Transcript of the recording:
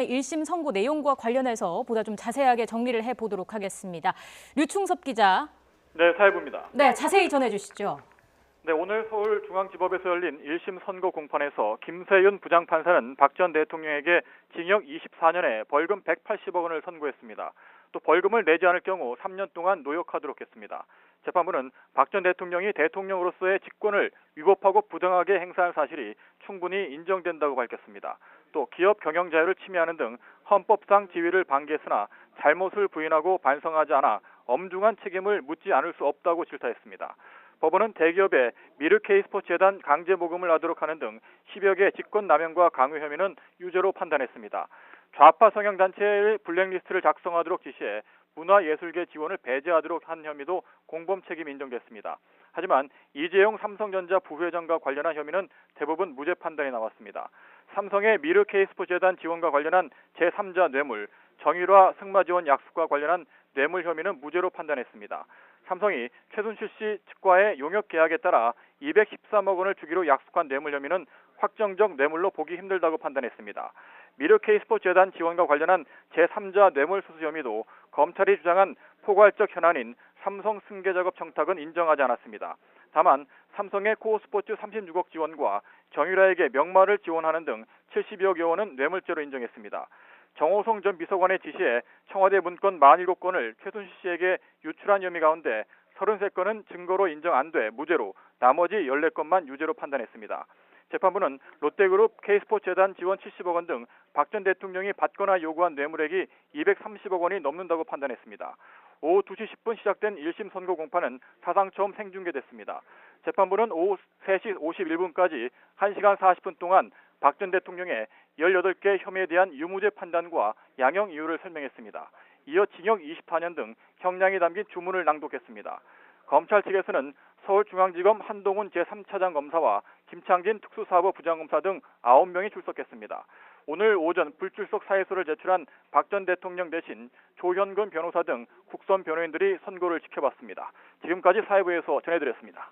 1심 선고 내용과 관련해서 보다 좀 자세하게 정리를 해보도록 하겠습니다. 류충섭 기자. 네, 사회부입니다. 네, 자세히 전해주시죠. 네, 오늘 서울중앙지법에서 열린 1심 선고 공판에서 김세윤 부장판사는 박 전 대통령에게 징역 24년에 벌금 180억 원을 선고했습니다. 또 벌금을 내지 않을 경우 3년 동안 노역하도록 했습니다. 재판부는 박 전 대통령이 대통령으로서의 직권을 위법하고 부당하게 행사한 사실이 충분히 인정된다고 밝혔습니다. 또 기업 경영 자유를 침해하는 등 헌법상 지위를 방기했으나 잘못을 부인하고 반성하지 않아 엄중한 책임을 묻지 않을 수 없다고 질타했습니다. 법원은 대기업의 미르K스포츠재단 강제 모금을 하도록 하는 등 10여 개 직권남용과 강요 혐의는 유죄로 판단했습니다. 좌파 성향 단체의 블랙리스트를 작성하도록 지시해 문화예술계 지원을 배제하도록 한 혐의도 공범 책임 인정됐습니다. 하지만 이재용 삼성전자 부회장과 관련한 혐의는 대부분 무죄 판단이 나왔습니다. 삼성의 미르K스포츠재단 지원과 관련한 제3자 뇌물, 정일화 승마지원 약속과 관련한 뇌물 혐의는 무죄로 판단했습니다. 삼성이 최순실 씨 측과의 용역 계약에 따라 213억 원을 주기로 약속한 뇌물 혐의는 확정적 뇌물로 보기 힘들다고 판단했습니다. 미르K스포츠재단 지원과 관련한 제3자 뇌물 수수 혐의도 검찰이 주장한 포괄적 현안인 삼성 승계작업 청탁은 인정하지 않았습니다. 다만 삼성의 코어스포츠 36억 지원과 정유라에게 명마를 지원하는 등 70여여 원은 뇌물죄로 인정했습니다. 정호성 전 비서관의 지시에 청와대 문건 47건을 최순실 씨에게 유출한 혐의 가운데 33건은 증거로 인정 안 돼 무죄로 나머지 14건만 유죄로 판단했습니다. 재판부는 롯데그룹 K스포츠재단 지원 70억 원 등 박 전 대통령이 받거나 요구한 뇌물액이 230억 원이 넘는다고 판단했습니다. 오후 2시 10분 시작된 1심 선고 공판은 사상 처음 생중계됐습니다. 재판부는 오후 3시 51분까지 1시간 40분 동안 박 전 대통령의 18개 혐의에 대한 유무죄 판단과 양형 이유를 설명했습니다. 이어 징역 24년 등 형량이 담긴 주문을 낭독했습니다. 검찰 측에서는 서울중앙지검 한동훈 제3차장 검사와 김창진 특수사법 부장검사 등 9명이 출석했습니다. 오늘 오전 불출석 사회서를 제출한 박 전 대통령 대신 조현근 변호사 등 국선 변호인들이 선고를 지켜봤습니다. 지금까지 사회부에서 전해드렸습니다.